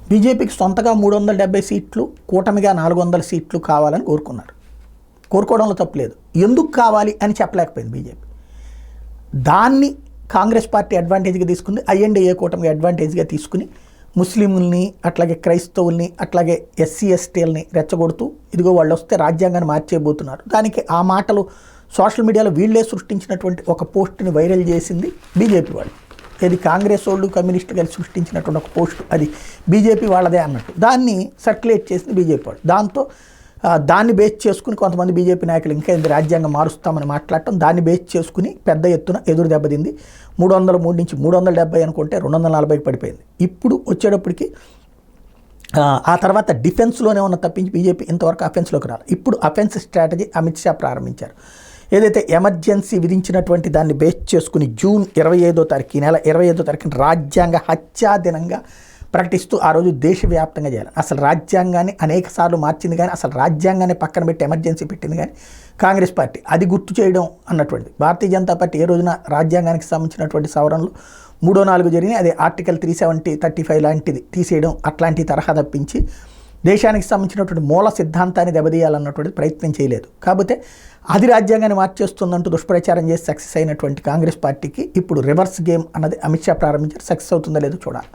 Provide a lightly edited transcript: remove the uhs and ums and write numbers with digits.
బీజేపీకి సొంతగా 370 సీట్లు, కూటమిగా 400 సీట్లు కావాలని కోరుకున్నారు. కోరుకోవడంలో తప్పులేదు. ఎందుకు కావాలి అని చెప్పలేకపోయింది బీజేపీ. దాన్ని కాంగ్రెస్ పార్టీ అడ్వాంటేజ్గా తీసుకుంది. ఐఎన్డీఏ కూటమిగా అడ్వాంటేజ్గా తీసుకుని ముస్లింలని, అట్లాగే క్రైస్తవుల్ని, అట్లాగే ఎస్సీ ఎస్టీలని రెచ్చగొడుతూ ఇదిగో వాళ్ళు వస్తే రాజ్యాంగాన్ని మార్చేయబోతున్నారు. దానికి ఆ మాటలు సోషల్ మీడియాలో వీళ్ళే సృష్టించినటువంటి ఒక పోస్ట్ని వైరల్ చేసింది బీజేపీ వాళ్ళు. ఇది కాంగ్రెస్ వాళ్ళు కమ్యూనిస్టు కలిసి సృష్టించినటువంటి ఒక పోస్ట్, అది బీజేపీ వాళ్ళదే అన్నట్టు దాన్ని సర్క్యులేట్ చేసింది బీజేపీ వాళ్ళు. దాంతో దాన్ని బేస్ చేసుకుని కొంతమంది బీజేపీ నాయకులు ఇంకా ఇది రాజ్యాంగం మారుస్తామని మాట్లాడటం, దాన్ని బేస్ చేసుకుని పెద్ద ఎత్తున ఎదురు దెబ్బతింది. 303 నుంచి 370 అనుకుంటే 240కి పడిపోయింది. ఇప్పుడు వచ్చేటప్పటికి ఆ తర్వాత డిఫెన్స్లోనే ఉన్న తప్పించి బీజేపీ ఇంతవరకు అఫెన్స్లోకి రాలి. ఇప్పుడు అఫెన్స్ స్ట్రాటజీ అమిత్ షా ప్రారంభించారు. ఏదైతే ఎమర్జెన్సీ విధించినటువంటి దాన్ని బేస్ చేసుకుని జూన్ 25వ తారీఖు, ఈ నెల 25వ తారీఖున రాజ్యాంగ హత్యా దినంగా ప్రకటిస్తూ ఆ రోజు దేశవ్యాప్తంగా చేయాలి. అసలు రాజ్యాంగాన్ని అనేక సార్లు మార్చింది కానీ అసలు రాజ్యాంగాన్ని పక్కన పెట్టి ఎమర్జెన్సీ పెట్టింది కానీ కాంగ్రెస్ పార్టీ, అది గుర్తు చేయడం అన్నటువంటిది. భారతీయ జనతా పార్టీ ఏ రోజున రాజ్యాంగానికి సంబంధించినటువంటి సవరణలు 3, 4 జరిగినాయి. అది ఆర్టికల్ 370, 35 లాంటిది తీసేయడం అట్లాంటి తరహా తప్పించి దేశానికి సంబంధించినటువంటి మూల సిద్ధాంతాన్ని దెబ్బతీయాలన్నటువంటి ప్రయత్నం చేయలేదు. కాకపోతే అది రాజ్యాంగాన్ని మార్చేస్తుందంటూ దుష్ప్రచారం చేసి సక్సెస్ అయినటువంటి కాంగ్రెస్ పార్టీకి ఇప్పుడు రివర్స్ గేమ్ అన్నది అమిత్ షా ప్రారంభించారు. సక్సెస్ అవుతుందో లేదో చూడాలి.